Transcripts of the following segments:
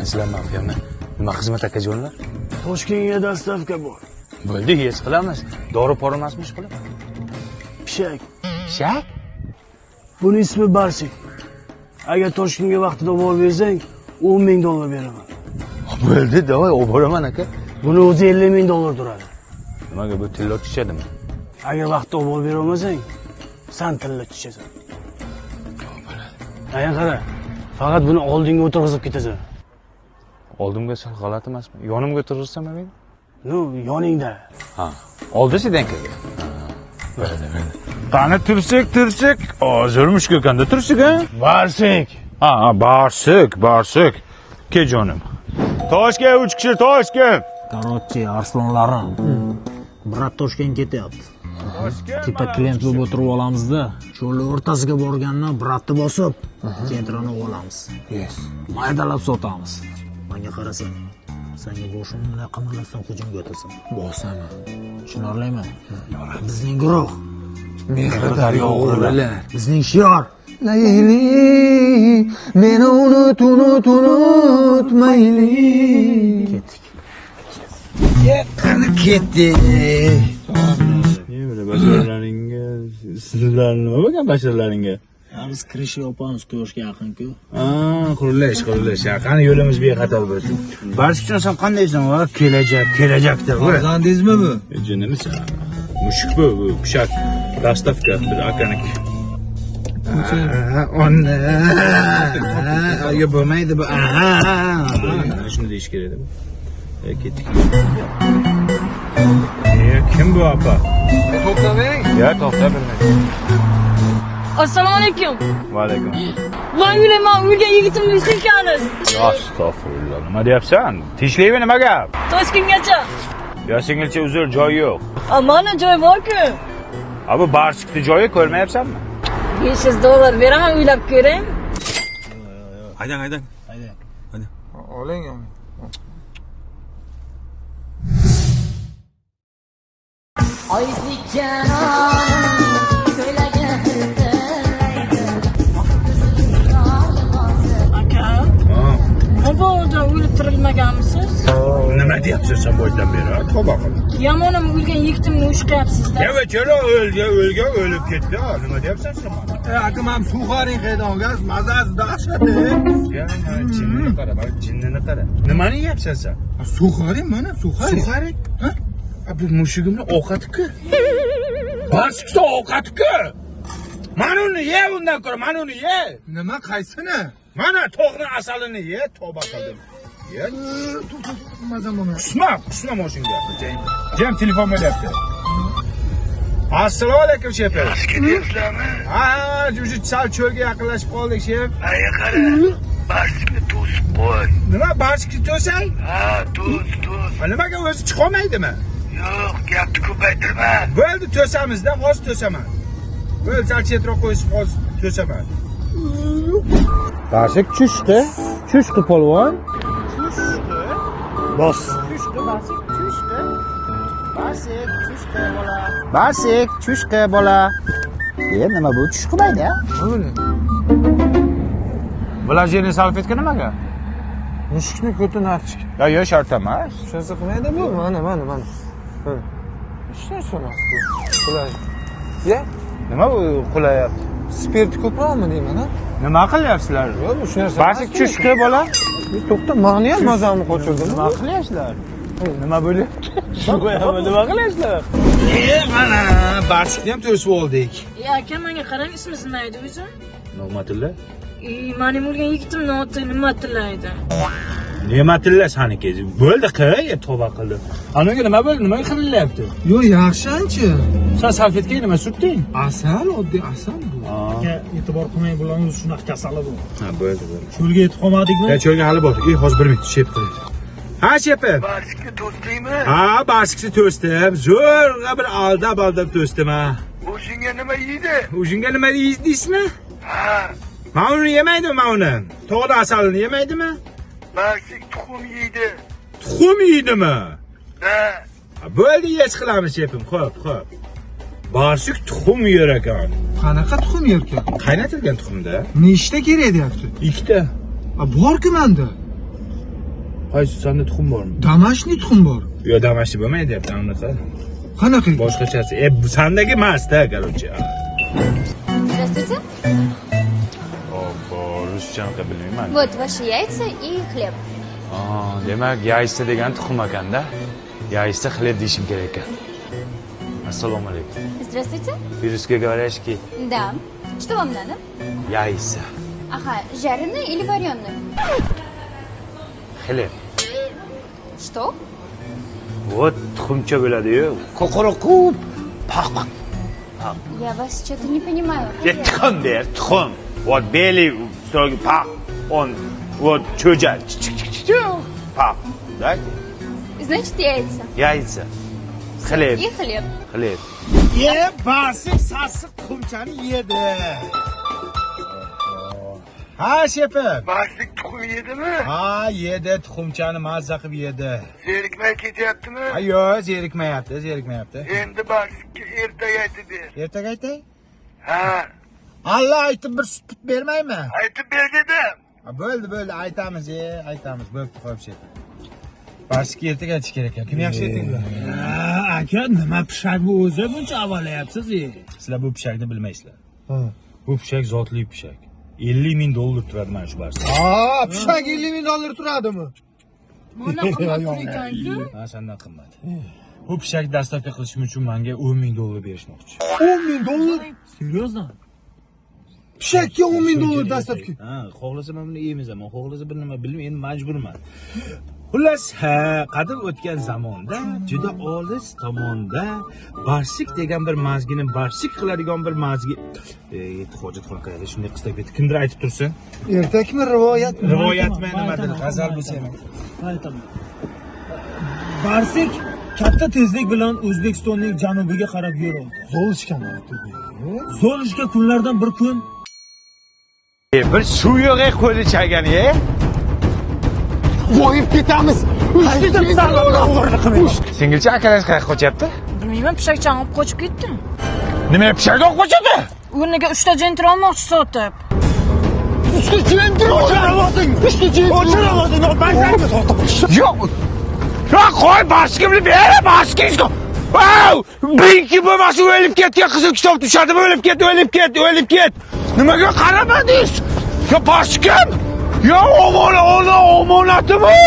sizlar mafiyami? Nima xizmat akajonlar? Toshkentga dastavka bor. Bo'ldi, hech qilamiz. Dori pora emasmi ish qilib? Pishak. Pishak? Buni ismi Barsik. Agar Toshkentga vaqtida olib bersang, $10,000 beraman. Bo'ldi, davay, olib boraman aka. Buni o'zi $50,000 turadi. Nimaga bu tilla tushadimi? Agar vaqtida olib bera olmasang, sen tilla tushasan. Aynan qara. Faqat buni oldinga o'tirg'izib ketasan. Oldimga sal g'alati emasmi? Yonimga o'tirg'izsam men? No, yoningda. Ha. Oldisidan kelgan. Bo'ldi. Qani tursak. Hozir mushkukanda tursak, ha? Barsik. Ha, Barsik. Kejonim. Toshga 3 kishi, Toshga. Короче, arslonlarim. Brat Toshkent ketyapti. Tipa klient bo'lib o'tirib olamizda, cho'lning o'rtasiga borgandan bratni bosib, kentrini olamiz. Yes. Maydalab sotamiz. Menga qarasang, senga boshimni qimirlasam hujumga o'tasan. Bosaman. Tushunarlimi? Bizning guruh, Mehri daryo o'g'rilar. bizning shior. Layli, meni unutmayli. Ketdik. Nima bashirlaringga, sizlar nima bo'lgan bashirlaringga? Biz kirish yopamiz ko'shga yaqin-ku. Qurilish. Qani yo'limiz bexato bo'lsin. Barchikjon sen qandaysan? Va kelajakda. Farzandingizmi bu? Jinnimisan? Mushuk bu, pishak. Dastavka bir akaniki. Onna. Ayo bo'lmaydi bu. Shuni deyish kerak edi. Ketdik. Kim bu apa? To'xtamang. Ya to'xta bilmayman. Assalomu alaykum. Va alaykum. Voy men o'lgan yigitimni silkamiz. Astagfirullah. Nima deyapsan? Tinchlikmi nima gap? Toshkentgacha. Ya singilcha uzr, joy yo'q. Mana joy bor-ku. Bu Barsikni joyi ko'rmayapsanmi? $500 beraman, o'ylab ko'ring. Haydang. Oling. Oylik janonim ko'ylagimda Aka. Mabodo o'lib tirilmaganmisiz? Nima deyapsan sen boydan beri? Tavba qil. Yamonim o'lgan yigitimni ushqayapsiz-da. O'lgan o'lib ketdi. Nima deyapsan sen? Aka, men suxaring qaydan gaz, mazasi dahshatli. Ya, jinnini qara. Nimani yeyapsan sen? Suxaring mana, suxaring. Suxaring? Ha? Bu mushugimni ovqati-ku. Barsikni ovqati-ku. Mana uni ye, undan ko'ra mana uni ye. Nima qaysini? Mana to'g'ri asalini ye, tavba qildim. Ye. Mazam bo'lmaydi. Qusma moshinga. Jam telefon bo'lyapti. Assalomu alaykum shef. Ketyapsizlarmi? Ha, juji sal cho'lga yaqinlashib qoldik shef. Qara, Barsikni to'sib qo'y. Nima Barsikni to'sang? Ha, to's. Nimaga o'zi chiqolmaydimi? Yo'q, gapni ko'paytirma. Bo'ldi, to'samizda, hozir to'saman. Bo'ldi, sal chetroq qo'yib hozir to'saman. Barsik tushdi polvon. Bos. Barsik tushdi bola. Nima bu tush qilmaydi? Vlajeniy salfetka nimaga? Mushukni ko'tini archik. Yo'q, shart emas. Shunisi qilmaydi bu. Mana. Ishni so'rasdi. Qulay. Ye? Nima bu qulayapti? Spirt ko'proqmi deyman, ha? Nima qilyapsizlar? Yo'q, bu shu narsa. Barsik tushdi bola. To'xta, meni ham mazamni qochirdim. Nima qilyapsizlar? Nima bo'lyapti? Nima qilyapsizlar? Mana Barsikni ham to'sib oldik. Aka, menga qarang, ismingiz nima edi o'zi? Nig'matilla? Mening o'lgan yigitimni oti Nig'matilla edi. Ne'matilla saniki. Bo'ldi, tavba qildi. Anaga nima bo'ldi? Nima qilinyapti? Yo'q, yaxshi-anchi. Sen salfetkaga nima surtding? Asal, oddiy asal bu. Aka, e'tibor qilmang, bularning shunaqa kasali bu. Ha, bo'ldi. Cho'lga yetib qolmadikmi? Cho'lga hali bor. Hozir 1 minut shep qiling. Ha, shepim. Barsikni to'sdingmi? Ha, Barsikni to'sdim. Zo'rg'a bir aldab to'sdim ha. O'zingga nima yeydi? O'zingga nima deysizmi? Ha, Men uni yemaydimi, men uni? To'g'ri asalini yemaydimi? Barsik tuxum yeydi. Tuxum yeydimi? Ha, Bo'ldi, hech qilamiz shepim. Xo'p. Barsik tuxum yer ekan. Qanaqa tuxum yerkan? Qaynatilgan tuxumda. Nechta kerak deyapti? 2 ta. Bor-ku menda. Qaysi sanda tuxum bormi? Damashniy tuxum bor. Yo, damashni bo'lmaydi, deyapti anaqa. Qanaqa? Boshqachasi. Sandagi emas-da, короче. Здравствуйте. Hoppa, ruschani bilmayman. Вот ваши яйца и хлеб. Demak, yaisa degan tuxum ekanda. Yaisa xleb deyishim kerak ekan. Assalomu alaykum. Здравствуйте. По-русски говоришь ки Да. Что вам надо? yaisa, Ага, жареный или вареный? xleb. Что? Вот tuxumcha bo'ladi-yu. Qo'qoroqub, paq. Я вас что-то не понимаю. Tuxum der, tuxum. Вот белый, строгий пaq. Он вот cho'ja. Paq. Да? Значит, яйца. Yaisa. Xleb, И хлеб. xleb. Barsik sassiq tuxumchani yedi. Ha, shepi. Barsik tuxum yedimi? Ha, yedi, tuxumchani mazza qilib yedi. Zerikmay ketyaptimi? Ha, yo'q, zerikmayapti. Endi Barsikka ertaga aytib ber. Ertaga aytay? Ha, Allah aytib bir sut bermaymi? aytib ber dedim. Ha, bo'ldi, aytamiz, aytamiz. Bo'pti, qo'yib shepi. Barsikka ertaga aytish kerak ekan. Kim yaxshi aytinglar? Aka, nima pishak bu o'zi buncha avalayapsiz? Sizlar bu pishakni bilmaysizlar. Bu pishak zotli pishak. $50,000 turadi mana shu barsik. Ha, pishak $50,000 turadimi? Mana qimmat ekan-ku. Ha, sendan qimmat. Bu pishak dastavka qilishim uchun menga $10,000 berishmoqchi. $10,000? Серьезно? Pishakka $10,000 dastlabki. Ha, xohlasa men buni yeymiz, ammo xohlasa bir nima bilmayman, endi majburman. Xullas, qadim o'tgan zamonda juda olis tomonda barsik degan bir mazgini barsik qiladigan bir mazgi hojatxona qayerda shunday qistab ketdi. Kimdir aytib tursin? Ertakmi, rivoyatmi? Rivoyatmi nimadir? G'azal bo'lsa ham. Aytaman. Barsik katta tezlik bilan O'zbekistonning janubiga qarab yo'l oldi. Zo'lishga kunlardan bir kun Bir suv yo'q qo'li chagani-ya. Voyib ketamiz. Singilcha akalash qayerga qochyapti? Bilmayman, pishakchani olib qochib ketdi. Nima pishakni olib qochadi? O'rniga 3 ta jentra olmoqchi sotib. Yo'q. Ya qo'y boshqimni ber, boshqingizga. Vow! Birinchi bo'lmasa o'lib ketgan qizil kitob tushadi, o'lib ket. Nimaga qaramadingiz? Ya boshqim? Ya omonatimi?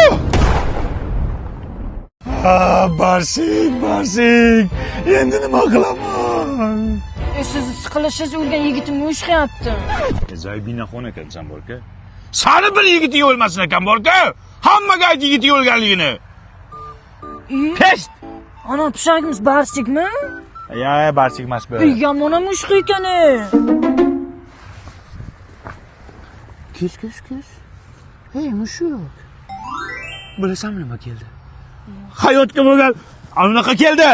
Ha, barsik. Endi nima qilaman? Siz siqilishingiz o'lgan yigitimni ushlayapti. Zaybinaxon ekansan borka. Sani bir yigiting o'lmasin ekan borka. Hammaga ayt yigiting o'lganligini. Pest! Ana pishagimiz barsikmi? Ya, barsik emas bu. Yomon mushuk ekan. Kes. Hey, mushuk. Bilasanmi nima keldi? Hayotga bo'lgan anaqa keldi.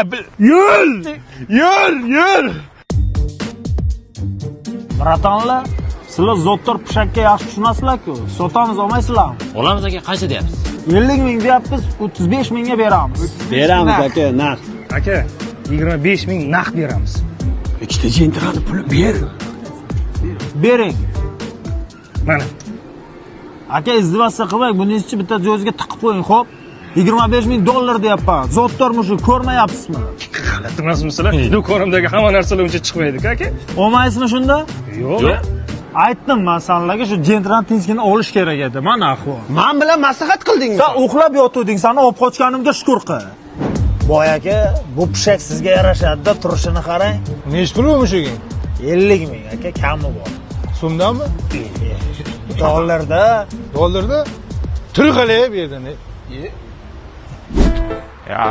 Yur. Bratanlar, sizlar zottor pishakka yaxshi tushunasizlar-ku. Sotamiz olmaysizlarmi? Olamiz aka, qancha deyapsiz? 50 ming deyapmiz, 35 mingga beramiz. Beramiz aka, naq. Aka, 25,000 naqd beramiz. Ikkita jentrani puli ber. Bering. Mana. Aka, izdivosiya qilmang, buni ichi bitta jo'zga tiqib qo'ying, xo'p? $25,000 deyapman. Zottor mushuk ko'rmayapsizmi? G'alati emasmisizlar? Do'konimdagi hamma narsalar uncha chiqmaydi-ku aka. Olmaysizmi shunda? Yo'q. Aytdim men senlarga shu jentran tinchgina olish kerak edi. Mana ahvol. Men bilan maslahat qildingmi? Sen uxlab yotuvding, seni olib qochganimga shukr qil. Boy aka, bu pishak sizga yarashadi-da, turishini qarang. Nech pul bu mushuging? 50 ming aka, kami bor. So'mdanmi? Dollarda. Turi qalay bu yerdan?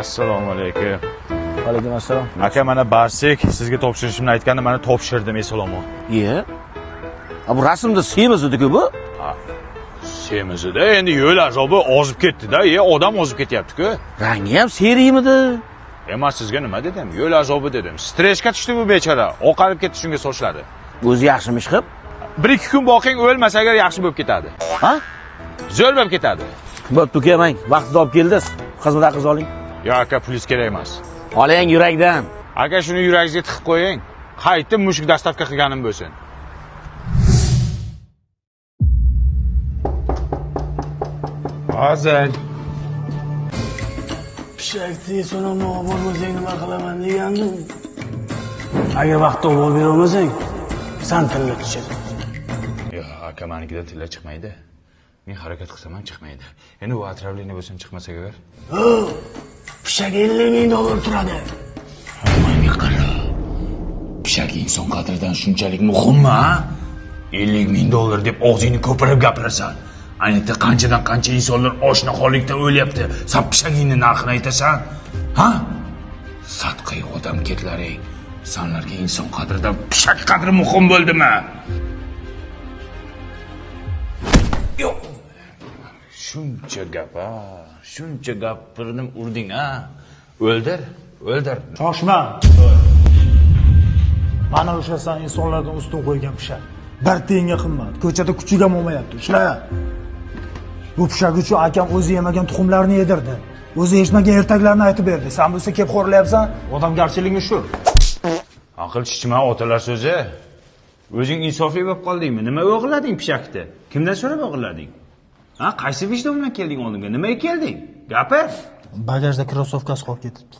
Assalomu alaykum. Alaykum assalom. Aka, mana barsik sizga topshirishimni aytganda mana topshirdim, esalomon. Bu rasmda semiz edi-ku bu? Semizida endi yo'l azobi ozib ketdi-da, odam ozib ketyapti-ku. Rangi ham seriyimidi? Emas, sizga nima dedim? Yo'l azobi dedim. Stressga tushdi bu bechora. Oqarib ketdi shunga sochlari. O'zi yaxshimish qilib? 1-2 kun boqing, o'lmasa agar yaxshi bo'lib ketadi. Ha? Zo'r bo'lib ketadi. Bo'pti, kelmang. Vaqtida olib keldingiz. Xizmat haqqingizni oling. Yo'q aka, pulingiz kerak emas. Oling yurakdan. Aka, shuni yuragingizga tiqib qo'ying. Qaytib mushuk dastavka qilganim bo'lsin. Hozir Pishakni so'ramoq bo'lmasang nima qilaman degandim. Agar vaqtda olib berolmasang, san tilla tushadi. Yo'q, aka manikidan tilla chiqmaydi. Men harakat qilsam ham chiqmaydi. Endi u otravleniya bo'lsa chiqmasa agar. Pishak $50,000 turadi. Menga qara. Pishak inson qadridan shunchalik muhimmi, ha? $50,000 deb og'zingni ko'pirib gapirasan. Ayniqsa qanchadan qancha insonlar oshnaxonlikdan o'lyapti. Sen pishagingni narxini aytasan? Ha? Satqiy odam ketlaring. Sanlarga inson qadridan pishak qadri muhim bo'ldimi? Yo'q. Shuncha gap, ha? Shuncha gapirdim, urding, ha? O'ldir. Shoshma. Mana o'sha san insonlardan ustun qo'ygan pishak. Bir tiyinga qimmat. Ko'chada kuchiga bo'lmayapti. Ishla. Bu pishak uchun akam o'zi yemagan tuxumlarni yedirdi. O'zi yechmagan ertaklarni aytib berdi. Sen bo'lsa kelib xo'rlayapsan. Odamgarchiliging shu. Aql chichma otalar so'zi. O'zing insofli bo'lib qoldingmi? Nima o'g'irlading pishakni? Kimdan so'rab o'g'irlading? Ha, qaysi vijdon bilan kelding oldinga? Nimaga kelding? Gapir. Bagajda krossovkasi qolib ketibdi.